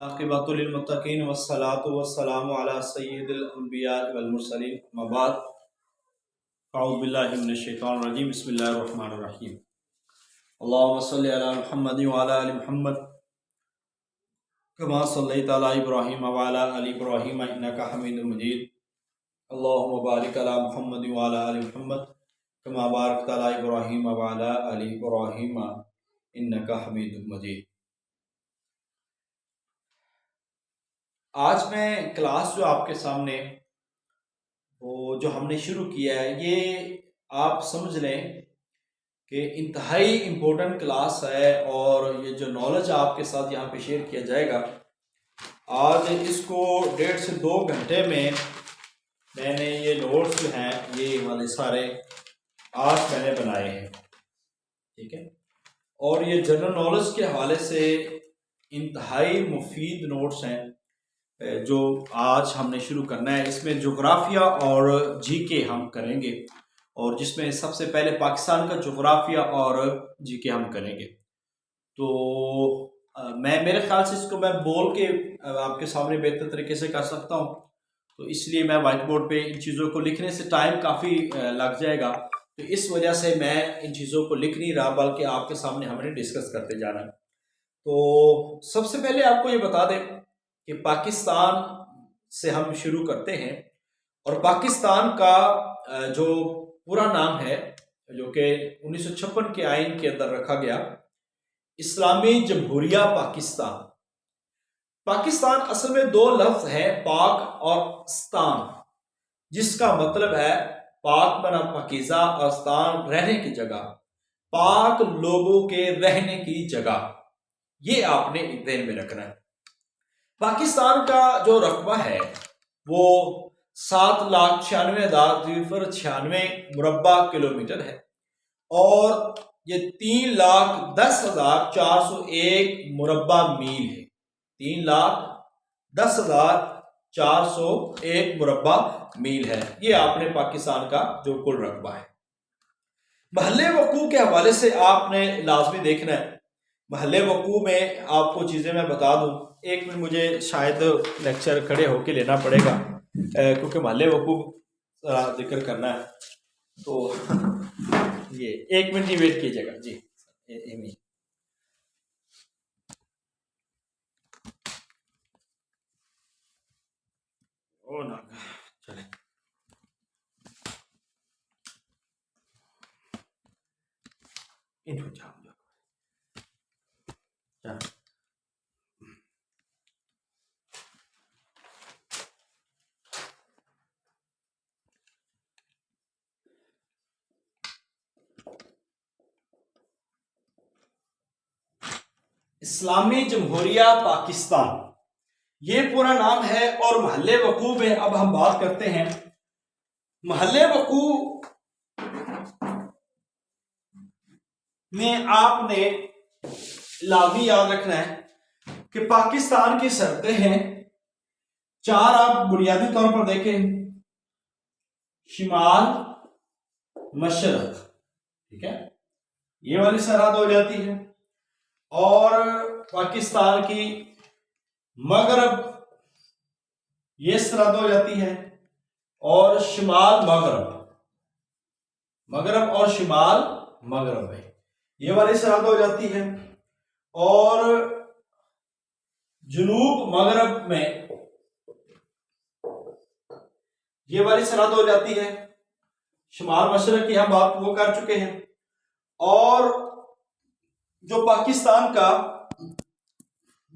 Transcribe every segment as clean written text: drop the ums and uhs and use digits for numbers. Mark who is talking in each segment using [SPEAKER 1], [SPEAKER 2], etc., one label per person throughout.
[SPEAKER 1] आक़िबतुल मुत्तक़ीन वस्सलातु वस्सलामु अला सय्यिदिल अंबिया वल मुरसलीन अम्मा बाद अऊज़ु बिल्लाहि मिनश शैतानिर रजीम बिस्मिल्लाहिर रहमानिर रहीम अल्लाहुम्मा सल्लि अला मुहम्मद व अला आलि मुहम्मद कमा सल्लैता अला इब्राहीम व अला आलि इब्राहीम इन्नका हमीदुम मजीद अल्लाहुम्मा बारिक अला मुहम्मद व अला आलि मुहम्मद कमा बारकता अला इब्राहीम व अला आलि इब्राहीम इन्नका हमीदुम मजीद। आज मैं क्लास जो आपके सामने वो जो हमने शुरू किया है ये आप समझ लें कि इंतहाई इम्पोर्टेंट क्लास है और ये जो नॉलेज आपके साथ यहाँ पे शेयर किया जाएगा आज इसको 1.5 से 2 घंटे में मैंने ये नोट्स जो हैं ये वाले सारे आज मैंने बनाए हैं, ठीक है। और ये जनरल नॉलेज के हवाले से इंतहाई मुफीद नोट्स हैं जो आज हमने शुरू करना है। इसमें जोग्राफिया और जीके हम करेंगे और जिसमें सबसे पहले पाकिस्तान का जोग्राफिया और जीके हम करेंगे। तो मैं मेरे ख्याल से इसको मैं बोल के आपके सामने बेहतर तरीके से कर सकता हूँ, तो इसलिए मैं वाइट बोर्ड पे इन चीज़ों को लिखने से टाइम काफ़ी लग जाएगा, तो इस वजह से मैं इन चीज़ों को लिख नहीं रहा बल्कि आपके सामने हमने डिस्कस करते जाना है। तो सबसे पहले आपको ये बता दें कि पाकिस्तान से हम शुरू करते हैं और पाकिस्तान का जो पूरा नाम है जो कि 1956 के आइन के अंदर रखा गया, इस्लामी जमहूरिया पाकिस्तान। पाकिस्तान असल में 2 लफ्ज हैं, पाक और स्तान, जिसका मतलब है पाक बना पाकीज़ा और स्तान रहने की जगह, पाक लोगों के रहने की जगह। ये आपने ध्यान में रखना है। पाकिस्तान का जो रकबा है वो 7,96,096 मुरब्बा किलोमीटर है और ये 3,10,401 मुरब्बा मील है। 3,10,401 मुरब्बा मील है। ये आपने पाकिस्तान का जो कुल रकबा है। महल्ले वकू के हवाले से आपने लाजमी देखना है। महल्ले वकू में आपको चीज़ें मैं बता दूं, एक मिनट मुझे शायद लेक्चर खड़े होके लेना पड़ेगा क्योंकि महल्ले वकू जिक्र करना है, तो ये 1 मिनट ही वेट कीजिएगा जी। ओ ना चले इनको जाम इस्लामी जमहूरिया पाकिस्तान ये पूरा नाम है। और महल्ले वकू में अब हम बात करते हैं। महल्ले वकू में आपने लाजमी याद रखना है कि पाकिस्तान की सरहदें हैं 4। आप बुनियादी तौर पर देखें, शिमाल, मशरक, ठीक है, ये वाली सरहद हो जाती है। और पाकिस्तान की मगरब ये सरहद हो जाती है और शिमाल मगरब, मगरब और शिमाल मगरब में ये वाली सरहद हो जाती है। और जुनूब मगरब में ये वाली सरहद हो जाती है। शिमाल मशरक की हम बात वो कर चुके हैं। और जो पाकिस्तान का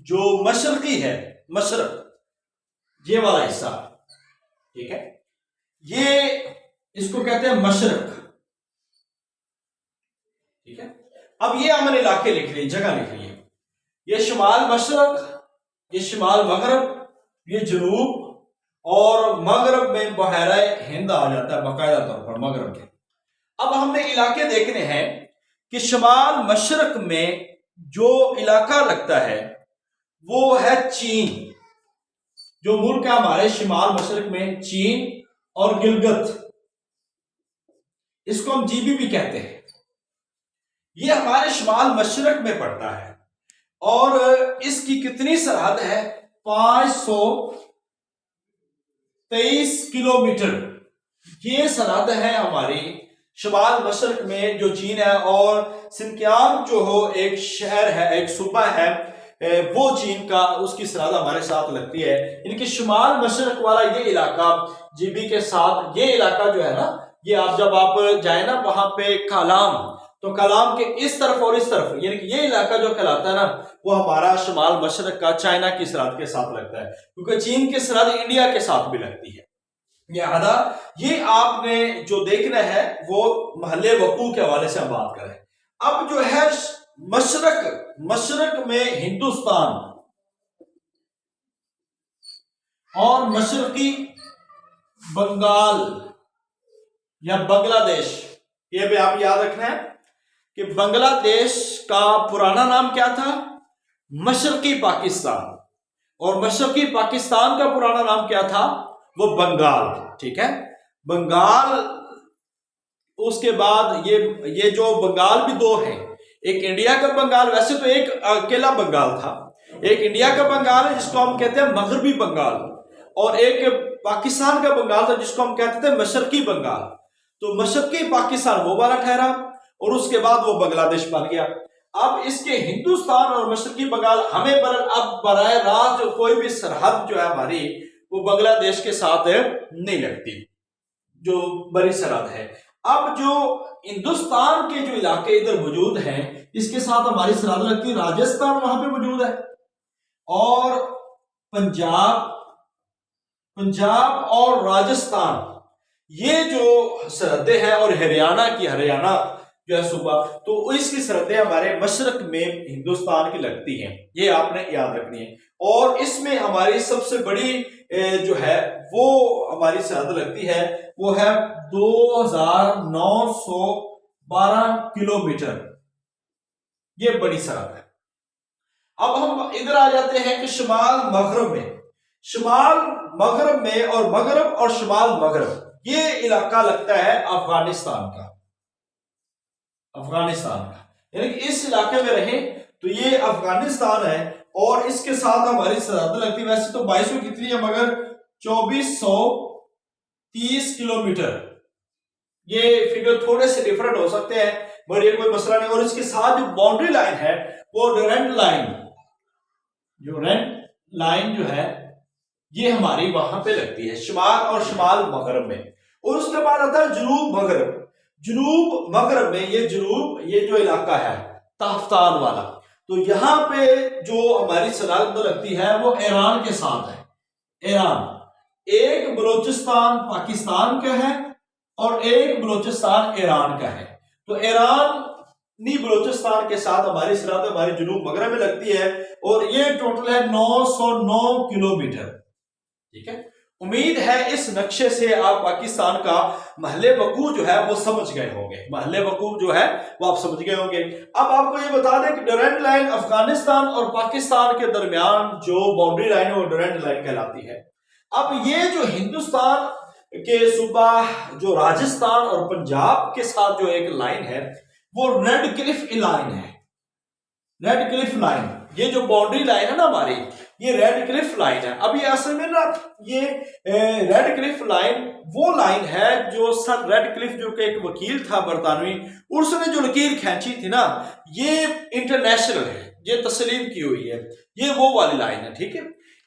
[SPEAKER 1] जो मशरकी है, मशरक ये वाला हिस्सा, ठीक है, ये इसको कहते हैं मशरक, ठीक है। अब ये हमने इलाके लिख लिए, जगह लिख लिए। ये शिमाल मशरक, ये शिमाल मगरब, ये जुनूब, और मगरब में बहरा हिंद आ जाता है बाकायदा तौर पर मगरब के। अब हमने इलाके देखने हैं कि शिमाल मशरक में जो इलाका लगता है वो है चीन। जो मुल्क है हमारे शिमाल मशरक में, चीन और गिलगित, इसको हम जीबी भी कहते हैं। ये हमारे शिमाल मशरक में पड़ता है। और इसकी कितनी सरहद है? 523 किलोमीटर ये सरहद है हमारी शुमाल मशरक में जो चीन है। और सिंकियांग जो हो एक शहर है, एक सूबा है, वो चीन का, उसकी सरहद हमारे साथ लगती है। इनके शुमाल मशरक वाला ये इलाका जीबी के साथ, ये इलाका जो है ना, ये आप जब आप जाए ना वहां पे कालाम, तो कालाम के इस तरफ और इस तरफ, यानी कि ये इलाका जो कहलाता है ना, वो हमारा शुमाल मशरक का चाइना की सरहद के साथ लगता है, क्योंकि चीन की सरहद इंडिया के साथ भी लगती है। लिहाजा ये आपने जो देखना है वो महल्ले वकू के हवाले से हम बात करें। अब जो है मशरक में हिंदुस्तान और मशरकी बंगाल या बांग्लादेश, ये भी आप याद रखना है कि बांग्लादेश का पुराना नाम क्या था? मशरकी पाकिस्तान। और मशरकी पाकिस्तान का पुराना नाम क्या था? वो बंगाल। ठीक है, बंगाल। उसके बाद ये जो बंगाल भी दो हैं, एक इंडिया का बंगाल, वैसे तो एक अकेला बंगाल था, एक इंडिया का बंगाल है जिसको हम कहते हैं मगरबी बंगाल, और एक पाकिस्तान का बंगाल था जिसको हम कहते थे मशरकी बंगाल। तो मशरकी पाकिस्तान वो वाला ठहरा और उसके बाद वो बांग्लादेश बन गया। अब इसके हिंदुस्तान और मशरकी बंगाल हमें अब बराह रास्त कोई भी सरहद जो है हमारी वो बांग्लादेश के साथ नहीं लगती, जो बड़ी सरहद है। अब जो हिंदुस्तान के जो इलाके इधर मौजूद हैं, इसके साथ हमारी सरहद लगती है। राजस्थान वहां पे मौजूद है, और पंजाब और राजस्थान ये जो सरहदें हैं, और हरियाणा जो है सूबा, तो इसकी सरहदें हमारे मशरक में हिंदुस्तान की लगती हैं, ये आपने याद रखनी है। और इसमें हमारी सबसे बड़ी जो है वो हमारी सरहद लगती है, वो है 2912 किलोमीटर, ये बड़ी सरहद है। अब हम इधर आ जाते हैं कि शुमाल मगरब में और मगरब और शुमाल मगरब, ये इलाका लगता है अफगानिस्तान का, यानी कि इस इलाके में रहे तो ये अफगानिस्तान है, और इसके साथ हमारी सरहद लगती है। वैसे तो 2200 कितनी है, मगर 2430 किलोमीटर, ये फिगर थोड़े से डिफरेंट हो सकते हैं, मगर ये कोई मसला नहीं। और इसके साथ जो बाउंड्री लाइन है वो डोरेंट लाइन जो है ये हमारी वहां पे लगती है, शुमाल और शुमाल मगरब में। और उसके बाद आता है जनूब मगरब में, ये जो इलाका है ताफ्तान वाला, तो यहां पे जो हमारी सरहद लगती है वो ईरान के साथ है। एक बलोचिस्तान पाकिस्तान का है और एक बलोचिस्तान ईरान का है। तो ईरानी बलोचिस्तान के साथ हमारी सरहद हमारी जनूब मगरब में लगती है, और ये टोटल है 909 किलोमीटर। ठीक है, उम्मीद है इस नक्शे से आप पाकिस्तान का महले वकूफ जो है वो समझ गए होंगे, अब आप समझ गए होंगे। अब आपको ये बता दें कि डोरेंट लाइन अफगानिस्तान और पाकिस्तान के दरमियान जो बाउंड्री लाइन है वो डोरेंट लाइन कहलाती है। अब ये जो हिंदुस्तान के सूबा जो राजस्थान और पंजाब के साथ जो एक लाइन है वो रेड क्लिफ लाइन, ये जो बाउंड्री लाइन है ना हमारी, ये रेड क्लिफ लाइन है। अब ये असल में ना ये रेड क्लिफ लाइन वो लाइन है जो सर रेड क्लिफ जो कि एक वकील था बरतानवी, उसने जो लकीर खींची थी ना, ये इंटरनेशनल है, ये तस्लीम की हुई है, ये वो वाली लाइन है। ठीक है,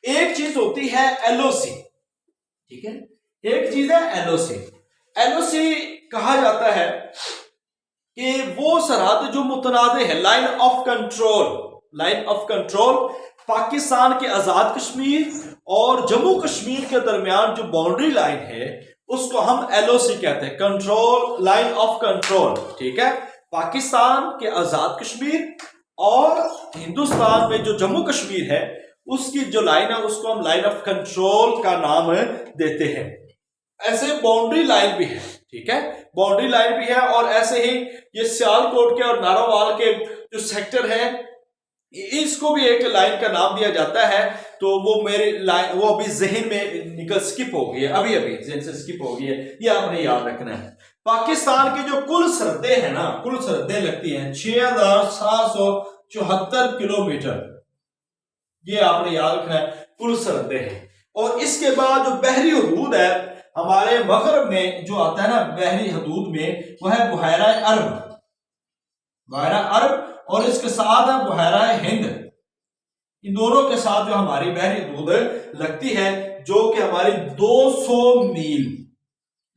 [SPEAKER 1] एक चीज होती है एलओसी, ठीक है, एक चीज है एलओसी कहा जाता है कि वो सरहद जो मुतनाज़े है, लाइन ऑफ कंट्रोल पाकिस्तान के आजाद कश्मीर और जम्मू कश्मीर के दरमियान जो बाउंड्री लाइन है उसको हम एलओसी कहते हैं, कंट्रोल लाइन ऑफ कंट्रोल। ठीक है, पाकिस्तान के आजाद कश्मीर और हिंदुस्तान में जो जम्मू कश्मीर है उसकी जो लाइन है उसको हम लाइन ऑफ कंट्रोल का नाम देते हैं। ऐसे बाउंड्री लाइन भी है, ठीक है, बाउंड्री लाइन भी है। और ऐसे ही ये सियालकोट के और नारोवाल के जो सेक्टर है इसको भी एक लाइन का नाम दिया जाता है। तो वो मेरी लाइन वो अभी जहन में स्किप हो गई है, अभी जहन से स्किप हो गई है, ये आपने याद रखना है। पाकिस्तान की जो कुल सरहदें हैं ना, कुल सरहदें लगती हैं 74 किलोमीटर, ये आपने याद रखना है, कुल सरहदें हैं। और इसके बाद जो बहरी हदूद है हमारे मगरब में जो आता है ना, बहरी हदूद में, वो है बुहैरा अरब, बुहैरा अरब, और इसके साथ है बुहैरा हिंद। इन दोनों के साथ जो हमारी बहरी हदूद लगती है, जो कि हमारी 200 मील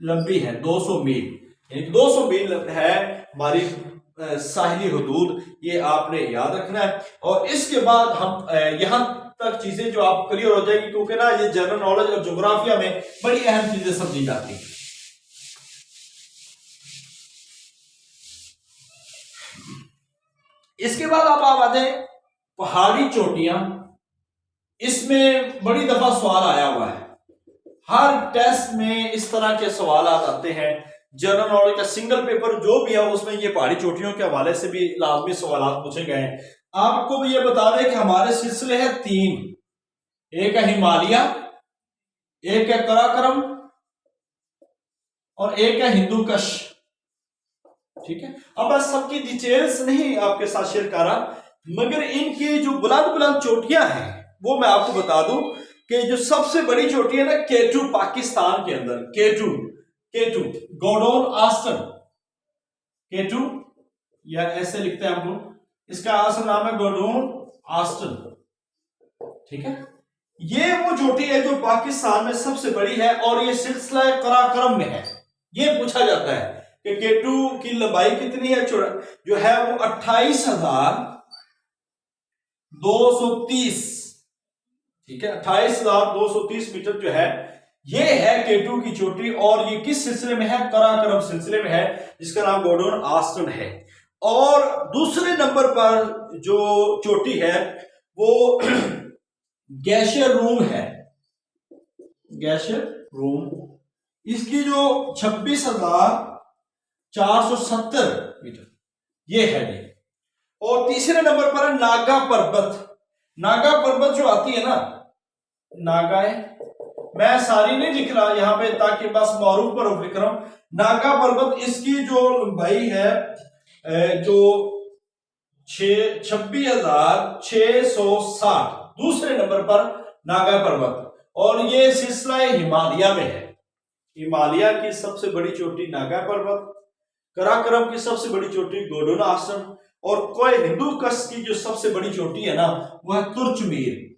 [SPEAKER 1] लंबी है, 200 मील, यानी 200 मील है हमारी साहिली हदूद, ये आपने याद रखना है। और इसके बाद हम यहां तक चीजें जो आप क्लियर हो जाएगी, क्योंकि ना ये जनरल नॉलेज और ज्योग्राफिया में बड़ी अहम चीजें समझी जाती हैं। इसके बाद आप आ जाए पहाड़ी चोटियां। इसमें बड़ी दफा सवाल आया हुआ है, हर टेस्ट में इस तरह के सवाल आते हैं। जनरल नॉलेज का सिंगल पेपर जो भी है उसमें ये पहाड़ी चोटियों के हवाले से भी लाजमी सवाल पूछे गए हैं। आपको भी ये बता दें कि हमारे सिलसिले हैं 3, एक है हिमालय, एक है कराकरम और एक है हिंदू कश। ठीक है, अब मैं सबकी डिटेल्स नहीं आपके साथ शेयर कर रहा, मगर इनकी जो बुलंद बुलंद चोटियां हैं वो मैं आपको बता दूं कि जो सबसे बड़ी चोटी है ना, K2 पाकिस्तान के अंदर, K2 गॉर्डोन आस्टन, K2 या ऐसे लिखते हैं हम लोग, इसका असल नाम है गॉर्डोन आस्टन। ठीक है, ये वो चोटी है जो पाकिस्तान में सबसे बड़ी है और ये सिलसिला कराकरम में है। ये पूछा जाता है कि K2 की लंबाई कितनी है, जो है वो 28,230, ठीक है, 28,230 मीटर जो है, ये है K2 की चोटी। और ये किस सिलसिले में है, कराकरम सिलसिले में है, जिसका नाम गॉर्डोन आस्टन है। और दूसरे नंबर पर जो चोटी है वो ग्लेशियर रूम है, ग्लेशियर रूम, इसकी जो 26,470 मीटर ये है जी। और तीसरे नंबर पर है नागा पर्वत। नागा पर्वत जो आती है ना, नागा है, मैं सारी नहीं लिख रहा यहां पे ताकि बस मारूफ पर लिख रहा हूं। नागा पर्वत, इसकी जो लंबाई है जो 26,660, दूसरे नंबर पर नागा पर्वत। और ये सिलसिला हिमालय में है। हिमालय की सबसे बड़ी चोटी नागा पर्वत, कराकरम की सबसे बड़ी चोटी गॉर्डोन आस्टन, और कोई हिंदू कश की जो सबसे बड़ी चोटी है ना वो है तुर्चमीर।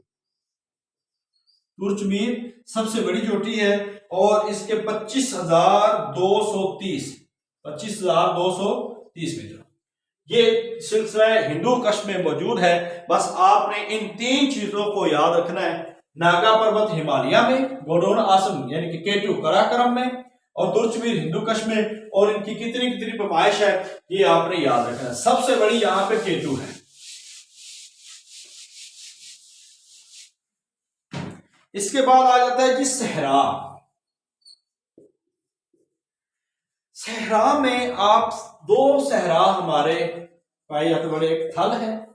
[SPEAKER 1] तुर्चमीर सबसे बड़ी चोटी है और इसके 25,230 मीटर ये सिलसिला हिंदू कश में मौजूद है। बस आपने इन 3 चीजों को याद रखना है, नागा पर्वत हिमालय में, गॉर्डोन आस्टन यानी कि K2 कराकरम में, और तुर्चमीर हिंदू कश में। और इनकी कितनी कितनी पैमाइश है ये आपने याद रखना है। सबसे बड़ी यहां पे K2 है। इसके बाद आ जाता है जी सहरा। सहरा में आप 2 सहरा हमारे पाए जाते बड़े, एक थल है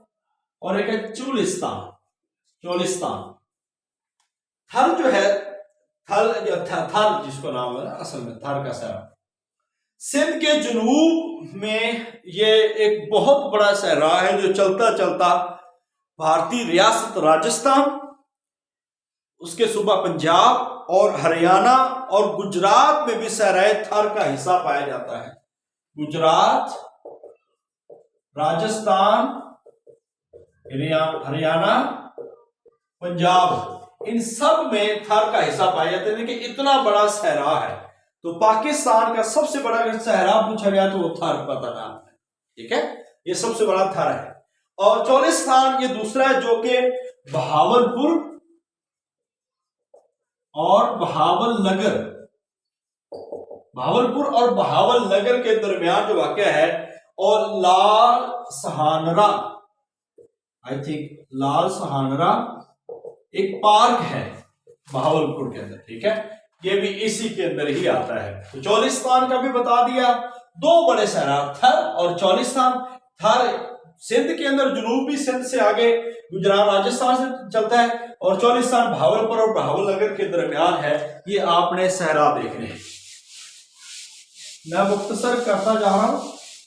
[SPEAKER 1] और एक है चोलिस्तान। थल जो है, थल जिसको नाम है ना असल में थर का सहरा, सिंध के जनूब में ये एक बहुत बड़ा सहरा है जो चलता चलता भारतीय रियासत राजस्थान, उसके सूबा पंजाब और हरियाणा और गुजरात में भी सहराए थर का हिस्सा पाया जाता है। गुजरात, राजस्थान, हरियाणा, पंजाब, इन सब में थर का हिस्सा पाया जाता है। देखिए इतना बड़ा सहरा है, तो पाकिस्तान का सबसे बड़ा सहरा पूछा गया तो वो थर पता ना आपने, ठीक है, ये सबसे बड़ा थर है। और चोलिस्तान ये दूसरा है जो कि बहावलपुर और बहावलनगर के दरमियान जो वाक़या है, और लाल सहानरा, आई थिंक लाल सहानरा एक पार्क है बहावलपुर के अंदर, ठीक है, ये भी इसी के अंदर ही आता है। तो चोलिस्तान का भी बता दिया। 2 बड़े सहरा, थर और चोलिस्तान। थर सिंध के अंदर, जनूबी सिंध से आगे गुजरात राजस्थान से चलता है, और चोलिस्तान बहावलपुर और बहावलनगर के दरमियान है। ये आपने सहरा देखने हैं। मैं मुख्तसर करता जा रहा हूं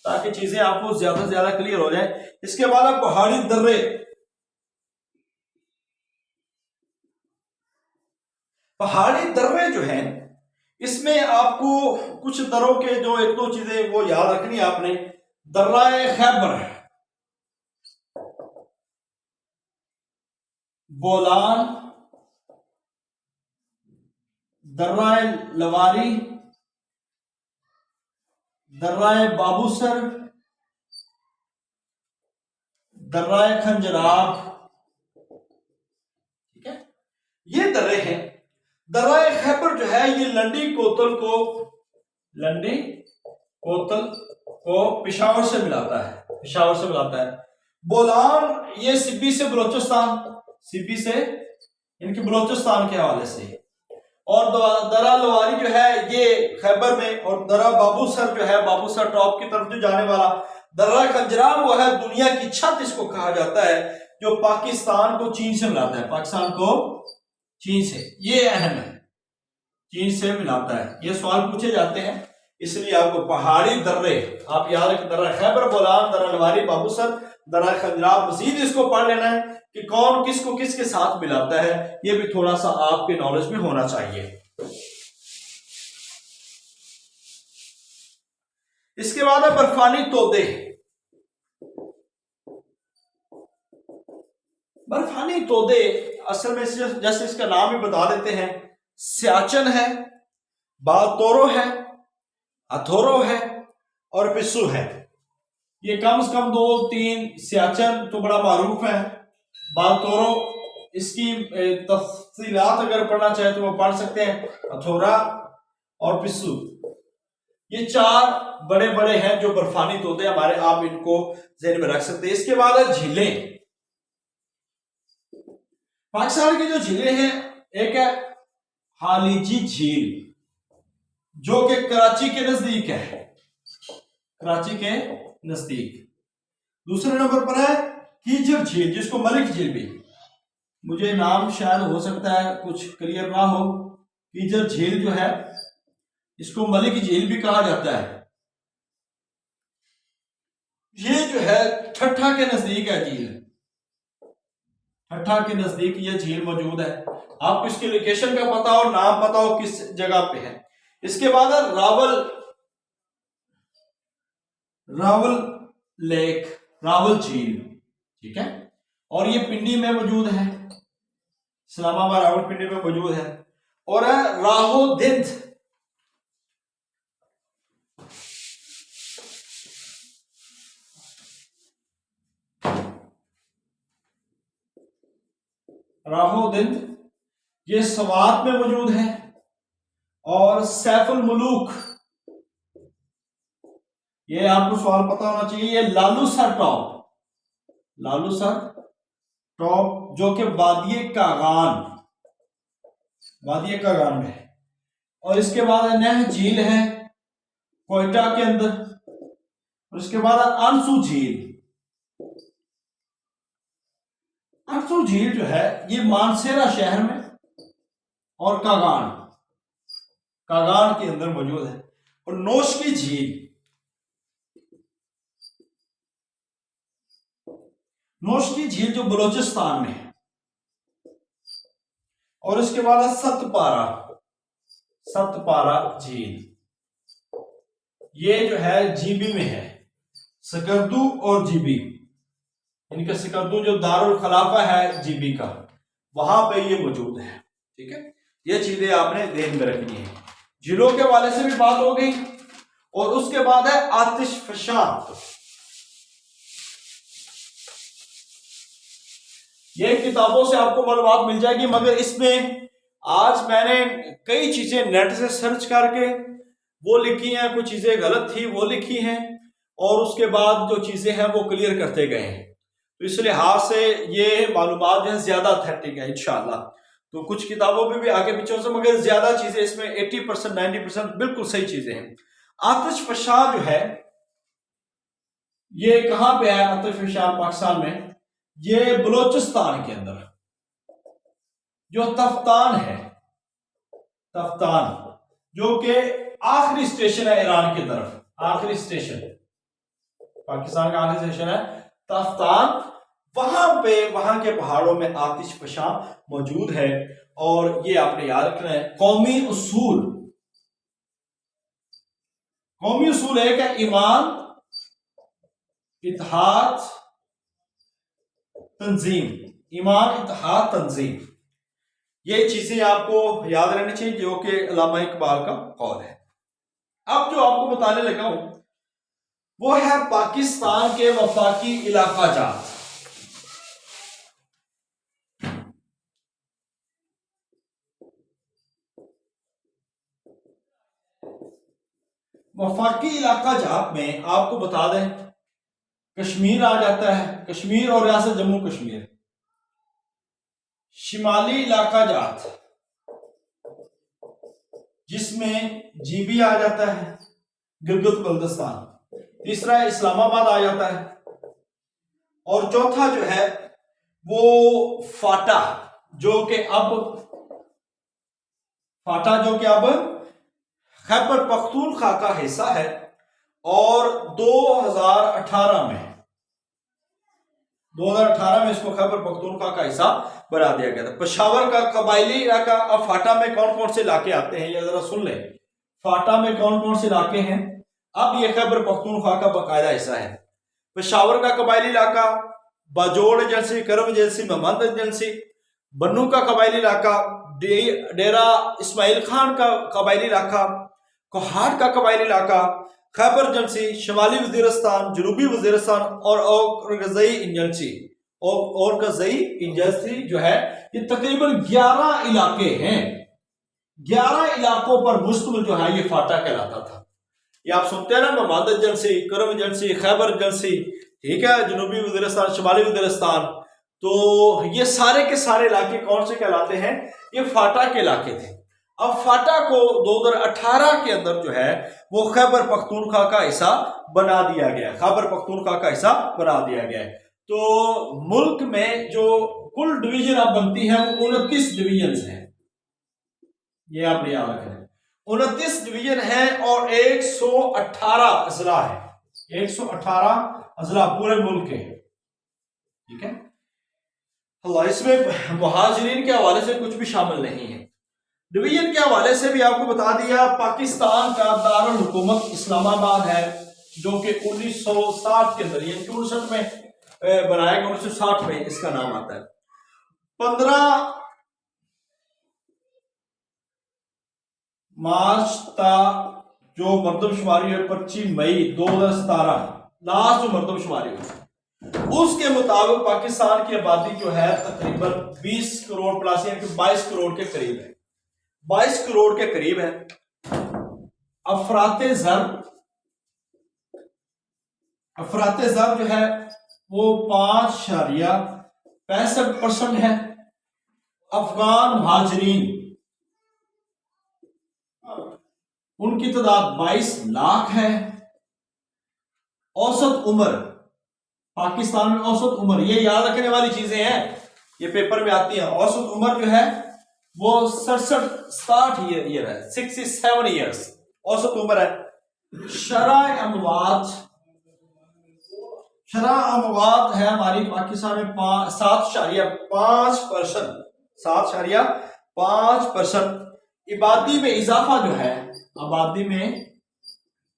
[SPEAKER 1] ताकि चीजें आपको ज्यादा से ज्यादा क्लियर हो जाए। इसके बाद पहाड़ी दर्रे, पहाड़ी दर्रे जो है इसमें आपको कुछ दर्रों के जो एक दो चीजें वो याद रखनी है आपने। दर्राए खैबर, बोलान, दर्राए लवारी, दर्राए बाबूसर, दर्राए खंजराब, ठीक है, ये दर्रे हैं। दर्राए खैबर जो है ये लंडी कोतल को पेशावर से मिलाता है। बोलान ये सिब्बी से बलोचिस्तान, इनके बलोचिस्तान के हवाले से। और दरा लवारी जो है ये खैबर में, और दरा बाबूसर जो है बाबूसर टॉप की तरफ जो जाने वाला। दर्रा खंजराब वो है दुनिया की छत इसको कहा जाता है, जो पाकिस्तान को चीन से मिलाता है, पाकिस्तान को चीन से, ये अहम है, चीन से मिलाता है। ये सवाल पूछे जाते हैं, इसलिए आपको पहाड़ी दर्रे आप याद रखें, दर्रा खैबर, बोलान, दर्रा लवारी, बाबूसर, दर्रा खंजराब। मजीद इसको पढ़ लेना है कि कौन किसको किसके साथ मिलाता है, ये भी थोड़ा सा आपके नॉलेज में होना चाहिए। इसके बाद है बर्फानी तोदे। बर्फानी तोदे असल में जैसे इसका नाम ही बता देते हैं, सियाचन है, बालतोरो है, हथोरो है और पिस्सू है। ये कम से कम 2-3, सियाचन तो बड़ा मारूफ है, बालतोरो इसकी तफसीलात अगर पढ़ना चाहे तो वो पढ़ सकते हैं, हथौरा और पिस्सू, ये 4 बड़े बड़े हैं जो बर्फानी तोते हमारे, आप इनको ज़हन में रख सकते हैं। इसके बाद है झीलें। पाकिस्तान की जो झीलें हैं, एक है हालीजी झील जो कि कराची के नजदीक है, कराची के नजदीक। दूसरे नंबर पर है कीचर झील, जिसको मलिक झील भी, मुझे नाम शायद हो सकता है कुछ क्लियर ना हो। कीचर झील जो है इसको मलिक झील भी कहा जाता है। ये जो है ठट्ठा के नजदीक है झील, ठट्ठा के नजदीक ये झील मौजूद है। आपको इसकी लोकेशन का पता हो, नाम पता हो किस जगह पे है। इसके बाद है रावल लेक, रावल झील, ठीक है, और ये पिंडी में मौजूद है, इस्लामाबाद रावलपिंडी में मौजूद है। और है राहोदिंद, राहोदिंद ये सवात में मौजूद है। और सैफुल मुलूक, ये आपको सवाल पता होना चाहिए, ये लालूसर टॉप जो कि वादिये कागान में है। और इसके बाद नह झील है कोयटा के अंदर। और इसके बाद आंसू झील जो है ये मानसेरा शहर में और कागान के अंदर मौजूद है। और नोशकी झील जो बलोचिस्तान में है। और इसके बाद सतपारा झील, ये जो है जीबी में है, सकर्दू और जीबी, इनका सकर्दू जो दारुल खलाफा है जीबी का, वहां पे ये मौजूद है, ठीक है। ये चीजें आपने ध्यान में रखनी है। झीलों के वाले से भी बात हो गई। और उसके बाद है आतिशफशां। ये किताबों से आपको मालूमात मिल जाएगी, मगर इसमें आज मैंने कई चीजें नेट से सर्च करके वो लिखी हैं, कुछ चीजें गलत थी वो लिखी हैं, और उसके बाद जो चीजें हैं वो क्लियर करते गए हैं। तो इस लिहाज से ये मालूमात जो है ज्यादा ऑथेंटिक है इंशाल्लाह। तो कुछ किताबों में भी आगे पीछे से, मगर ज्यादा चीजें इसमें 80% 90% बिल्कुल सही चीजें हैं। आतिशफशां जो है ये कहां पे है? आतिशफशां पाकिस्तान में, ये बलोचिस्तान के अंदर जो तफ्तान है, तफ्तान जो कि आखिरी स्टेशन है ईरान की तरफ, आखिरी स्टेशन पाकिस्तान का आखिरी सेशन है ताफ्तान। वहां के पहाड़ों में आतिश फशां मौजूद है। और ये आपने याद रखना है, कौमी उसूल एक है ईमान, इत्तेहाद, तंजीम। ईमान, इत्तेहाद, तंजीम, ये चीजें आपको याद रहनी चाहिए, जो कि अल्लामा इकबाल का कौल है। अब जो आपको बताने लगा हूं वो है पाकिस्तान के वफाकी इलाका जात। वफाकी इलाका जात में आपको बता दें, कश्मीर आ जाता है, कश्मीर और रियासत जम्मू कश्मीर। शिमाली इलाका जात जिसमें जीबी आ जाता है, गिलगित बल्तिस्तान। तीसरा इस्लामाबाद आ जाता है। और चौथा जो है वो फाटा, जो कि अब खैबर पख्तूनख्वा का हिस्सा है। और 2018 में इसको खैबर पख्तूनख्वा का हिस्सा बना दिया गया था। पेशावर का कबायली इलाका। अब फाटा में कौन कौन से इलाके आते हैं ये जरा सुन लें। फाटा में कौन कौन से इलाके हैं, अब ये खैबर पख्तूनख्वा का बाकायदा हिस्सा है। पेशावर का कबायली इलाका, बाजोड़ एजेंसी, करम एजेंसी, मोहम्मद एजेंसी, बन्नू का कबायली इलाका, डेरा इस्माइल खान का कबायली इलाका, कोहाट का कबायली इलाका, खैबर एजेंसी, शिमाली वजीरिस्तान, जनूबी वजीरिस्तान और औरकजई एजेंसी जो है, ये तकरीबन 11 इलाके हैं। 11 इलाकों पर मुश्तमिल जो है ये फाटा कहलाता था। ये आप सुनते हैं ना, मोहम्मद एजेंसी, करम एजेंसी, खैबर एजेंसी, ठीक है, जनूबी वजीरिस्तान, शिमाली वजीरिस्तान। तो ये सारे के सारे इलाके कौन से कहलाते हैं, ये फाटा के इलाके थे। अब फाटा को 2018 के अंदर जो है वो खैबर पख्तूनख्वा का हिस्सा बना दिया गया, खैबर पख्तूनख्वा का हिस्सा बना दिया गया है। तो मुल्क में जो कुल डिवीजन अब बनती है वो 29 डिवीजन है, ये आप याद रखें। 29 डिवीजन है और 118 अजला है। 118 अजला पूरे मुल्क के, ठीक है। इसमें मुहाजिरीन के हवाले से कुछ भी शामिल नहीं है। डिवीजन के हवाले से भी आपको बता दिया, पाकिस्तान का दारुल हुकूमत इस्लामाबाद है, जो कि 1960 के अंदर, यानी 1959 में बनाया गया। 1960 में इसका नाम आता है। 15 मार्च तक जो मरदमशुमारी है 25 मई 2017 लास्ट जो मरदमशुमारी हुई, उसके मुताबिक पाकिस्तान की आबादी जो है तकरीबन 20 करोड़ प्लस, यानी कि 22 करोड़ के करीब है। 22 करोड़ के करीब है। अफराते ज़र जो है वो 5.65% है। अफगान मुहाजिरीन उनकी तादाद 22 लाख है। औसत उम्र पाकिस्तान में, औसत उम्र, ये याद रखने वाली चीजें हैं, ये पेपर में आती हैं। औसत उम्र जो है वो 67 ईयर है, 67 ईयर्स औसत उम्र है। शरह अमवात है हमारी पाकिस्तान में 7.5%। 7.5%। आबादी में इजाफा जो है, आबादी में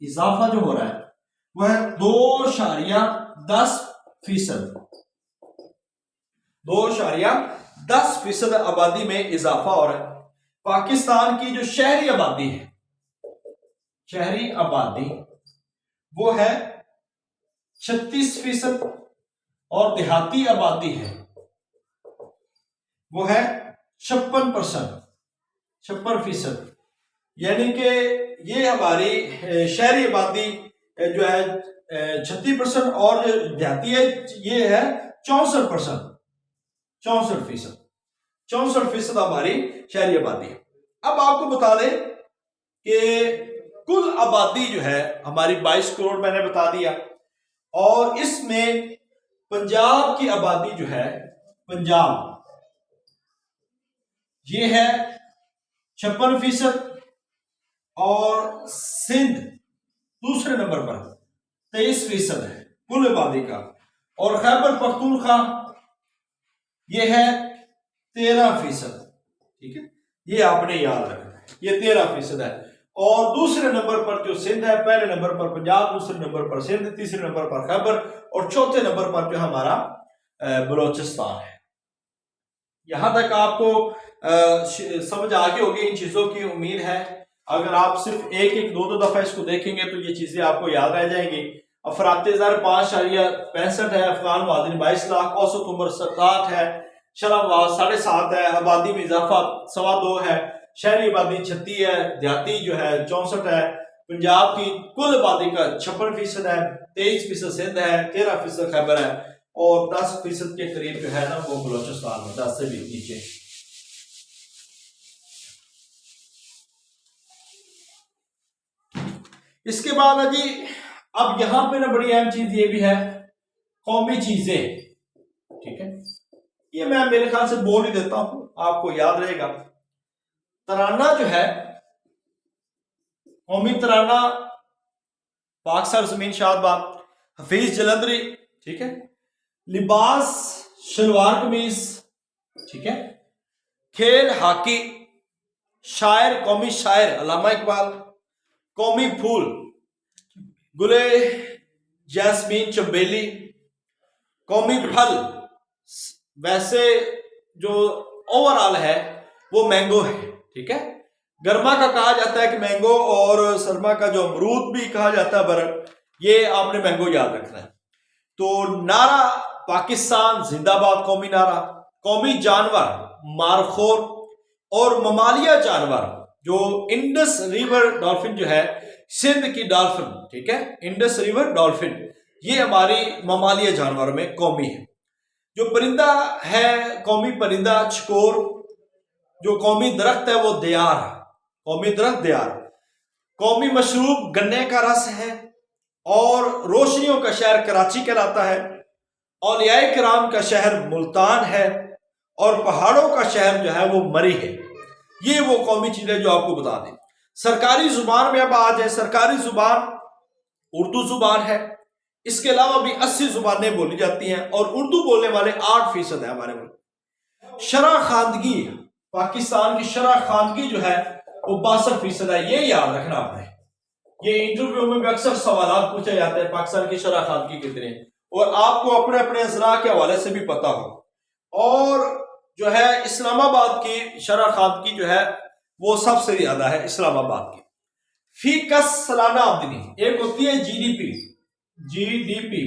[SPEAKER 1] इजाफा जो हो रहा है वह 2.10%। 2.10% आबादी में इजाफा हो रहा है। पाकिस्तान की जो शहरी आबादी है, शहरी आबादी वो है 36% और देहाती आबादी है वो है 56%। यानी कि ये हमारी शहरी आबादी जो है 36% और जो देहाती है ये है 64%। 64% हमारी शहरी आबादी है। अब आपको बता दें कि कुल आबादी जो है हमारी 22 करोड़ मैंने बता दिया, और इसमें पंजाब की आबादी जो है, पंजाब ये है 56%, और सिंध दूसरे नंबर पर 23% है। कुल आबादी का। और खैबर पख्तूनख्वा ये है 13%, ठीक है, ये आपने याद रखना है, ये 13% है। और दूसरे नंबर पर जो सिंध है, पहले नंबर पर पंजाब, दूसरे नंबर पर सिंध, तीसरे नंबर पर खैबर और चौथे नंबर पर जो हमारा बलोचिस्तान है। यहां तक आपको समझ आ गई होगी इन चीजों की, उम्मीद है। अगर आप सिर्फ एक एक दो दफा इसको देखेंगे तो ये चीजें आपको याद रह जाएंगी। अफराते ज़र 5.65 है, अफगान मुहाजिरीन 22 लाख, औसत उम्र 67 है, शराब 7.5 है, आबादी में इजाफा 2.25 है, शहरी आबादी 36 है, देहाती जो है 64 है, पंजाब की कुल आबादी का 56% है, 23% सिंध है, 13% खैबर है और 10% के करीब जो है ना वो बलोचिस्तान में, 10 से भी नीचे। इसके बाद जी अब यहां पे ना बड़ी अहम चीज ये भी है, कौमी चीजें, ठीक है, ये मैं मेरे ख्याल से बोल ही देता हूं, आपको याद रहेगा। तराना जो है, कौमी तराना पाक सर जमीन शादबाद, हफीज जलंधरी, ठीक है, लिबास शलवार कमीज, ठीक है, खेल हॉकी, शायर कौमी शायर अल्लामा इकबाल, कौमी फूल गुले जैस्मीन चंबेली, कौमी फल वैसे जो ओवरऑल है वो मैंगो है, ठीक है, गर्मा का कहा जाता है कि मैंगो, और सरमा का जो अमरूद भी कहा जाता है बरक, ये आपने मैंगो याद रखना है। तो नारा पाकिस्तान जिंदाबाद कौमी नारा। कौमी जानवर मारखोर और ममालिया जानवर जो इंडस रिवर डॉल्फिन जो है, सिंध की डॉल्फिन, ठीक है, इंडस रिवर डॉल्फिन, ये हमारी ममालिया जानवरों में कौमी है। जो परिंदा है कौमी परिंदा चकोर, जो कौमी दरख्त है वो दियार, कौमी दरख्त दियार, कौमी मशरूब गन्ने का रस है और रोशनियों का शहर कराची कहलाता है, औलियाए किराम का शहर मुल्तान है और पहाड़ों का शहर जो है वो मरी है। ये वो कौमी चीजें जो आपको बता दें। सरकारी जुबान में अब आ जाए, सरकारी जुबान उर्दू जुबान है, इसके अलावा भी 80 जुबानें बोली जाती हैं और उर्दू बोलने वाले 8% है हमारे मुल्क। शरह खानगी, पाकिस्तान की शरह खानगी जो है वो 62% है, ये याद रखना आपने। ये इंटरव्यू में भी अक्सर सवाल पूछे जाते हैं पाकिस्तान की शरह खानगी कितने, और आपको अपने अपने अजरा के हवाले से भी पता हो। और जो है इस्लामाबाद की शरह खानगी जो है वो सबसे ज्यादा है इस्लामाबाद की। फीकस सालाना आमदनी, एक होती है GDP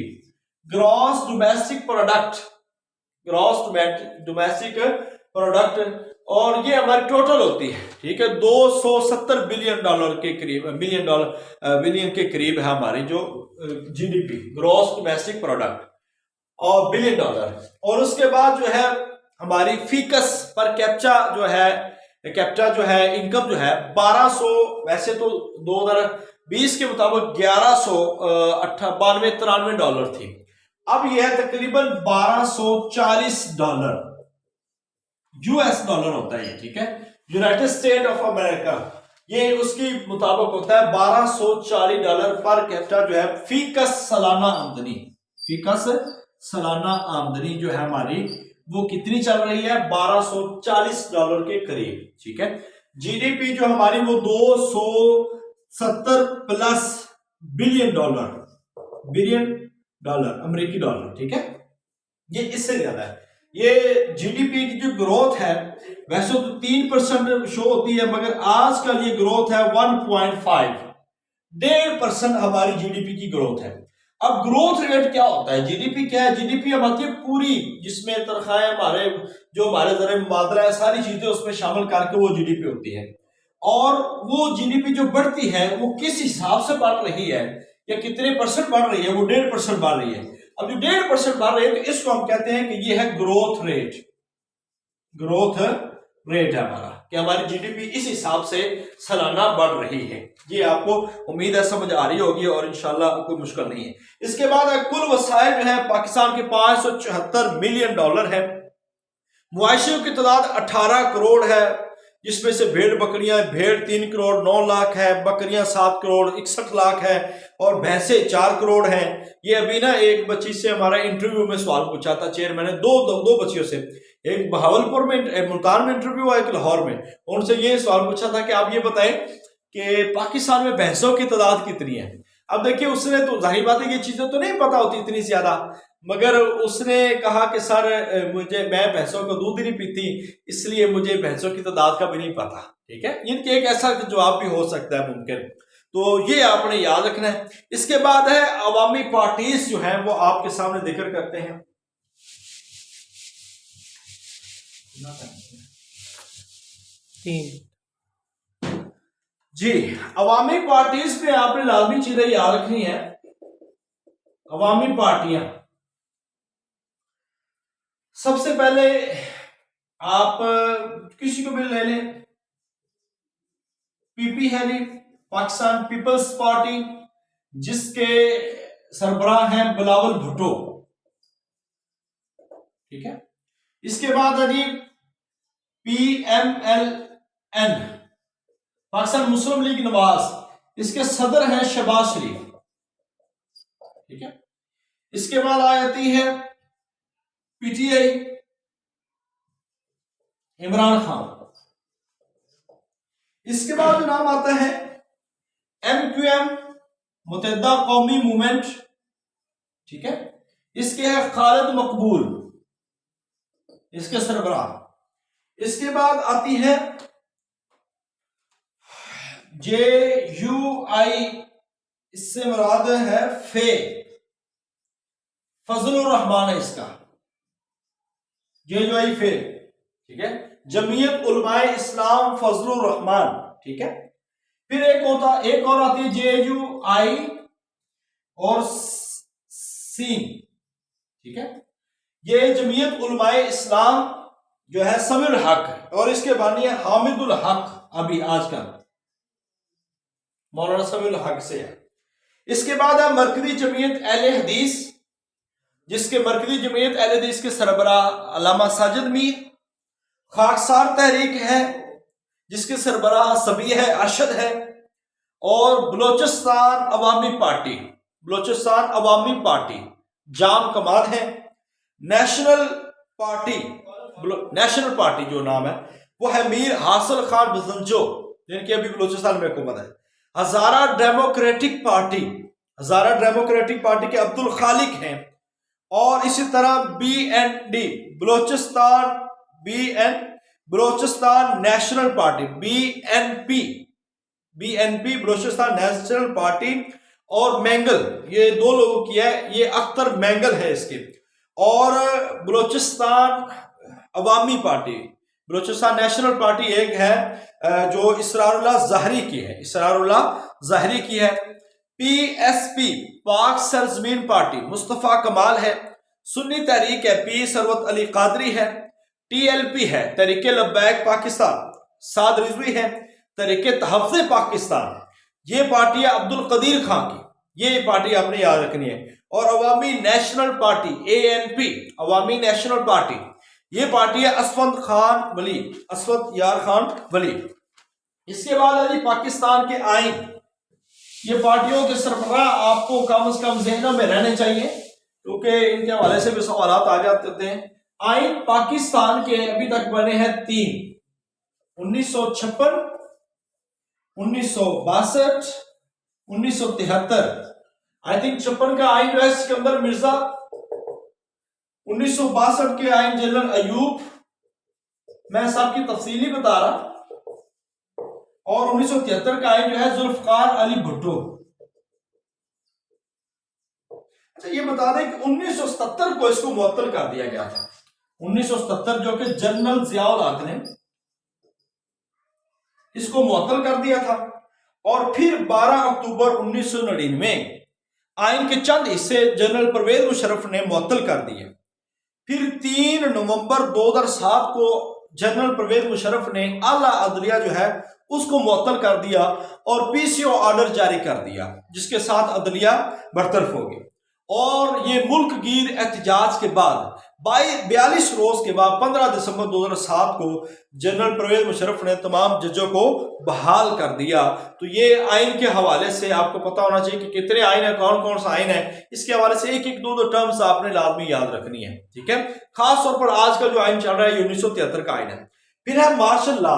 [SPEAKER 1] gross domestic product, gross domestic product, और ये हमारी टोटल होती है, ठीक है, 270 बिलियन डॉलर के करीब, बिलियन के करीब है हमारी जो जीडीपी ग्रॉस डोमेस्टिक प्रोडक्ट और बिलियन डॉलर। और उसके बाद जो है हमारी फीकस पर कैप्चा जो है, कैप्चा जो है इनकम जो है 1200, वैसे तो 2020 के मुताबिक 1192-93 डॉलर थी, अब यह है तकरीबन 1240 डॉलर, यूएस डॉलर होता है ये, ठीक है, यूनाइटेड स्टेट ऑफ अमेरिका, ये उसकी मुताबिक होता है 1240 डॉलर पर कैप्चा जो है फीकस सालाना आमदनी। फीकस सालाना आमदनी जो है हमारी वो कितनी चल रही है, 1240 डॉलर के करीब, ठीक है। जीडीपी जो हमारी वो 270 प्लस बिलियन डॉलर अमेरिकी डॉलर, ठीक है, ये इससे ज्यादा है। ये जीडीपी की जो ग्रोथ है वैसे तो 3% शो होती है, मगर आजकल ये ग्रोथ है 1.5, 1.5% हमारी जीडीपी की ग्रोथ है। अब ग्रोथ रेट क्या होता है, जीडीपी क्या है, जीडीपी हमारी पूरी, जिसमें तनख्वाहें हमारे जो हमारे ज़र मुबादला है सारी चीजें उसमें शामिल करके वो जीडीपी होती है। और वो जीडीपी जो बढ़ती है वो किस हिसाब से बढ़ रही है या कितने परसेंट बढ़ रही है, वो 1.5% बढ़ रही है। अब जो 1.5% बढ़ रही है तो इसको हम कहते हैं कि ये है ग्रोथ रेट। ग्रोथ रेट है हमारा कि हमारी जीडीपी इस हिसाब से सालाना बढ़ रही है। ये आपको उम्मीद है समझ आ रही होगी और इंशाल्लाह कोई मुश्किल नहीं है। इसके बाद कुल वसाइल जो है पाकिस्तान के 574 मिलियन डॉलर है, मुआशियों की तादाद 18 करोड़ है, जिसमें से भेड़ बकरियां, भेड़ 3 करोड़ 9 लाख है, बकरियां 7 करोड़ 61 लाख है और भैंसे 4 करोड़ हैं। ये अभी ना एक बच्ची से हमारा इंटरव्यू में सवाल पूछा था चेयरमैन ने, दो बच्चियों से, एक बहावलपुर में मुल्तान में इंटरव्यू हुआ, एक लाहौर में। उनसे ये सवाल पूछा था कि आप ये बताएं कि पाकिस्तान में भैंसों की तादाद कितनी है। अब देखिए उसने तो जाहिर बात है ये चीजें तो नहीं पता होती इतनी ज्यादा, मगर उसने कहा कि सर मैं भैंसों का दूध ही नहीं पीती, इसलिए मुझे भैंसों की तादाद का भी नहीं पता। ठीक है, इनके एक ऐसा जवाब भी हो सकता है मुमकिन, तो ये आपने याद रखना है। इसके बाद है अवामी पार्टीज जो है वो आपके सामने जिक्र करते हैं। जी, अवामी पार्टीज में आपने लाजमी चीजें याद रखनी है। अवामी पार्टियां, सबसे पहले आप किसी को भी ले लें, पीपी है जी, पाकिस्तान पीपल्स पार्टी, जिसके सरबराह हैं बिलावल भुट्टो। ठीक है, इसके बाद है जी PMLN, पाकिस्तान मुस्लिम लीग नवाज, इसके सदर हैं शहबाज शरीफ। ठीक है, इसके बाद आ जाती है PTI, इमरान खान। इसके बाद जो नाम आता है MQM, मुत्तहिदा कौमी मूवमेंट। ठीक है, इसके है खालिद मकबूल, इसके सरबराह। इसके बाद आती है JUI, इससे मुराद है फजलुर रहमान है इसका, JUI फे। ठीक है, जमीयत उलमाए इस्लाम फजलुर रहमान। ठीक है, फिर एक और आती है JUI और सीन। ठीक है, ये जमीयत उलमाए इस्लाम जो है समीर हक, और इसके बानी है हामिदुल हक, अभी आजकल मौलाना समीर हक से है। इसके बाद है मरकजी जमीयत अहले हदीस, जिसके मरकजी जमीयत अहले हदीस के सरबराह अल्लामा साजिद मीर। खाकसार तहरीक है, जिसके सरबराह सबीह अरशद है। और बलोचिस्तान अवामी पार्टी, बलोचिस्तान अवामी पार्टी जाम कमाल है। नेशनल पार्टी जो नाम है वो है मीर हासिल खान बजंजो, जिनकी अभी बलोचिस्तान में हुकूमत है। हजारा डेमोक्रेटिक पार्टी, हजारा डेमोक्रेटिक पार्टी के अब्दुल खालिक हैं। और इसी तरह BND, Balochistan national party, BNP Balochistan national party. और मैंगल, ये 2 लोगों की है, ये अख्तर मैंगल है इसके। और बलोचिस्तान अवामी पार्टी, बलोचिस्तान नेशनल पार्टी एक है जो इसरारुल्लाह ज़ाहरी की है, इसरारुल्लाह ज़ाहरी की है। PSP पाक सरजमीन पार्टी मुस्तफ़ा कमाल है। सुन्नी तहरीक है, P सरवत अली कादरी है। TLP है तहरीक लब्बैक पाकिस्तान, साद रिजवी है। तहरीक तहफ़्फ़ुज़ पाकिस्तान, ये पार्टी है अब्दुल कदीर खान की, ये पार्टी आपने याद रखनी है। और अवामी नेशनल पार्टी ANP, अवामी नेशनल पार्टी, ये पार्टी है असवद यार खान वली। इसके बाद है जी पाकिस्तान के आइन, ये पार्टियों के सरबराह आपको कम से कम ज़हनों में रहने चाहिए, क्योंकि इनके हवाले से भी सवाल आ जाते हैं। आइन पाकिस्तान के अभी तक बने हैं 3, 1956, 1962, 1973। आई थिंक 56 का आइन जो है सिकंदर मिर्जा, 1962 के आइन जनरल अयूब, मैं सबकी तफसीली बता रहा। और 1973 का आइन जो है जुल्फकार अली भुट्टो। अच्छा, ये बता दें कि 1977 को इसको मुअत्तल कर दिया गया था। 1977 जो कि जनरल जियाउल हक ने इसको मुअत्तल कर दिया था। और फिर 12 अक्टूबर 1999 आइन के चंद हिस्से जनरल परवेज मुशर्रफ ने मुअत्तल कर दिए। फिर 3 नवंबर 2007 को जनरल परवेज मुशर्रफ ने आला अदलिया जो है उसको मुअत्तल कर दिया और PCO ऑर्डर जारी कर दिया, जिसके साथ अदलिया बरतरफ होगी। और ये मुल्क गिर एहतजाज के बाद 42 रोज के बाद 15 दिसंबर 2007 को जनरल परवेज मुशर्रफ ने तमाम जजों को बहाल कर दिया। तो ये आइन के हवाले से आपको पता होना चाहिए कि कितने आइन है, कौन कौन सा आइन है, इसके हवाले से एक एक दो टर्म्स आपने लाजमी याद रखनी है, ठीक है। खास तौर पर आज का जो आइन चल रहा है 1973 का आइन है। फिर है मार्शल लॉ।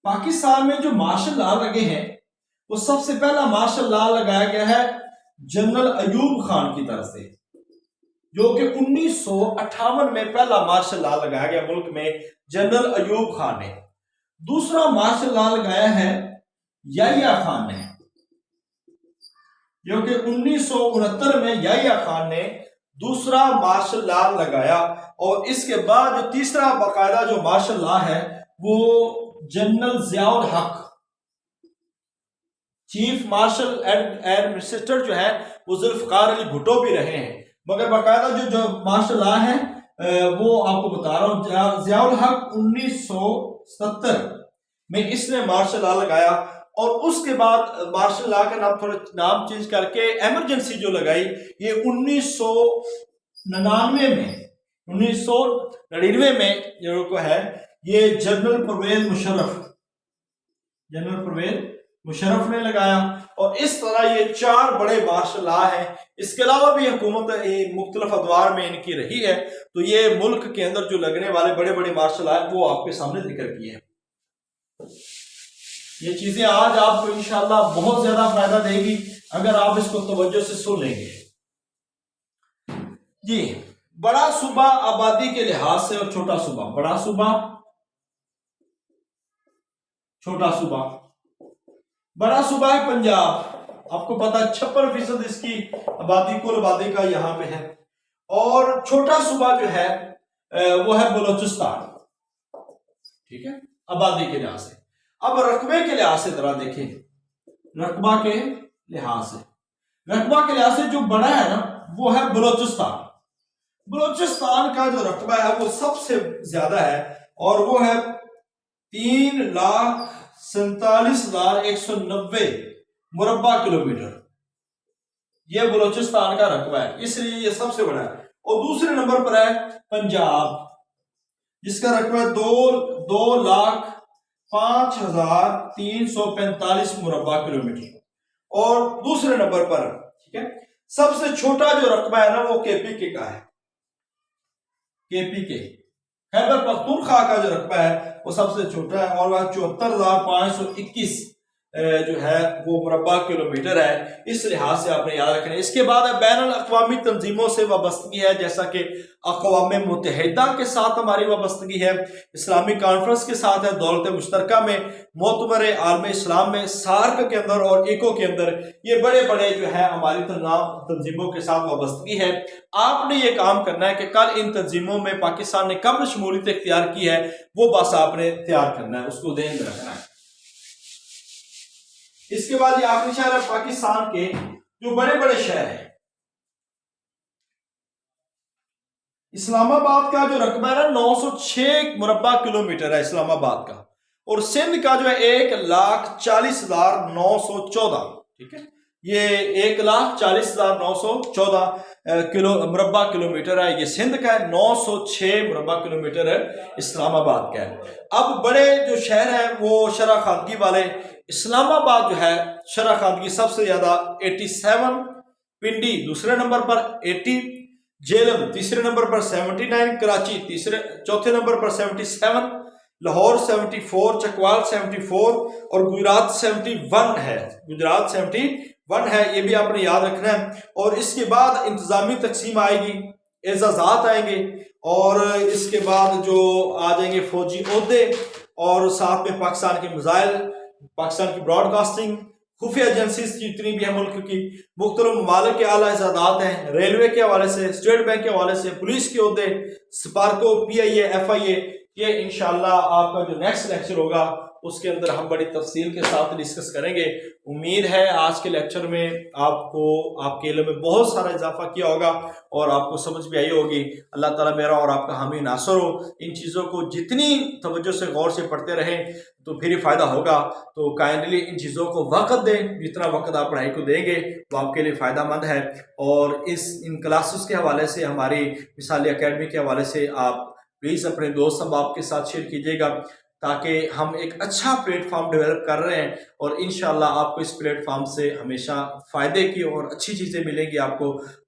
[SPEAKER 1] पाकिस्तान में जो मार्शल लॉ लगे हैं वो सबसे पहला मार्शल लॉ लगाया गया है जनरल अयूब खान की तरफ से, जो कि 1958 में पहला मार्शल लॉ लगाया गया मुल्क में जनरल अयूब खान ने। दूसरा मार्शल लॉ लगाया है याहिया खान ने, जो कि 1969 में याहिया खान ने दूसरा मार्शल लॉ लगाया। और इसके बाद जो तीसरा बाकायदा जो मार्शल लॉ है वो जनरल जियाउल हक, चीफ मार्शल एडमिनिस्ट्रेटर जो है वो जुल्फकार अली भुट्टो भी रहे हैं, मगर बाकायदा जो मार्शल लॉ है वो आपको बता रहा हूं जियाउल हक 1970 में इसने मार्शल लॉ लगाया। और उसके बाद मार्शल लॉ का नाम चेंज करके इमरजेंसी जो लगाई ये 1999 में जो है ये जनरल परवेज मुशर्रफ ने लगाया। और इस तरह ये 4 बड़े मार्शल लॉ हैं। इसके अलावा भी हुकूमत मुख्तलिफ अदवार में इनकी रही है। तो ये मुल्क के अंदर जो लगने वाले बड़े बड़े मार्शल लॉ वो आपके सामने जिक्र किए हैं। ये चीजें आज आपको इंशाअल्लाह बहुत ज्यादा फायदा देगी अगर आप इसको तवज्जो से सुन लेंगे। जी, बड़ा सूबा आबादी के लिहाज से और छोटा सूबा, बड़ा सूबा, छोटा सूबा। बड़ा सूबा है पंजाब, आपको पता है 56% इसकी आबादी, कुल आबादी का यहां पे है। और छोटा सूबा जो है वो है बलोचिस्तान, ठीक है, आबादी के लिहाज से। अब रकबे के लिहाज से जरा देखें, रकबा के लिहाज से जो बड़ा है ना वो है बलोचिस्तान। बलोचिस्तान का जो रकबा है वो सबसे ज्यादा है और वो है 3,47,190 मुरब्बा किलोमीटर। ये बलोचिस्तान का रकबा है, इसलिए ये सबसे बड़ा है। और दूसरे नंबर पर है पंजाब, जिसका रकबा 2,05,345 मुरब्बा किलोमीटर। और दूसरे नंबर पर, ठीक है, सबसे छोटा जो रकबा है ना वो केपीके का है। केपीके खैबर पख्तूनख्वा का जो रकबा है वो सबसे छोटा है और वह 74,521 जो है वो मुरब्बा किलोमीटर है। इस लिहाज से आपने याद रखना है। इसके बाद बैनुल अक़वामी तंजीमों से वाबस्तगी है, जैसा कि अक़वाम मुत्तहिदा के साथ हमारी वाबस्तगी है, इस्लामिक कॉन्फ्रेंस के साथ है, दौलत मुश्तरका में, मोतबर आलम इस्लाम में, सार्क के अंदर और इको के अंदर, ये बड़े बड़े जो है हमारी तंजीमों के साथ वाबस्तगी है। आपने ये काम करना है कि कल इन तंजीमों में पाकिस्तान ने कब शमूलियत इख्तियार की है वो बस आपने तैयार करना है, उसको ध्यान में रखना है। इसके बाद ये आखिरी शहर है पाकिस्तान के जो बड़े बड़े शहर हैं। इस्लामाबाद का जो रकबा है 906 मुरब्बा किलोमीटर है इस्लामाबाद का। और सिंध का जो है 1,40,914, ठीक है, ये 1,40,914 मुरब्बा किलोमीटर है, ये सिंध का है। 906 मुरब्बा किलोमीटर है इस्लामाबाद का है। अब बड़े जो शहर हैं वो शरह खानगी वाले, इस्लामाबाद जो है शरह खानगी सबसे ज्यादा 87, पिंडी दूसरे नंबर पर 80, झेलम तीसरे नंबर पर 79, कराची चौथे नंबर पर 77, लाहौर 74, चकवाल 74 और गुजरात 71 है। गुजरात 71 है, ये भी आपने याद रखना है। और इसके बाद इंतजामी तकसीम आएगी, एजाजात आएंगे और इसके बाद जो आ जाएंगे फौजी ओहदे और साथ में पाकिस्तान के मिसाइल, पाकिस्तान की ब्रॉडकास्टिंग, खुफिया एजेंसीज जितनी भी है मुल्क की, मुख्तलिफ ममालिक के आला इजादात हैं, रेलवे के हवाले से, स्टेट बैंक के हवाले से, पुलिस के ओहदे, स्पार्को, PIA, FIA, ये इंशाल्लाह आपका जो नेक्स्ट लेक्चर होगा उसके अंदर हम बड़ी तफसील के साथ डिस्कस करेंगे। उम्मीद है आज के लेक्चर में आपको आपके इल्म में बहुत सारा इजाफा किया होगा और आपको समझ भी आई होगी। अल्लाह ताला मेरा और आपका हामी नासर हो। इन चीज़ों को जितनी तवज्जो से गौर से पढ़ते रहें तो फिर ही फ़ायदा होगा। तो काइंडली इन चीज़ों को वक्त दें, जितना वक्त आप पढ़ाई को देंगे वो आपके लिए फ़ायदा मंद है। और इन क्लासेस के हवाले से, हमारी मिसाली एकेडमी के हवाले से आप प्लीज़ अपने दोस्त अब के साथ शेयर कीजिएगा, ताकि हम एक अच्छा प्लेटफॉर्म डेवलप कर रहे हैं और इंशाल्लाह आपको इस प्लेटफॉर्म से हमेशा फ़ायदे की और अच्छी चीज़ें मिलेंगी आपको। तो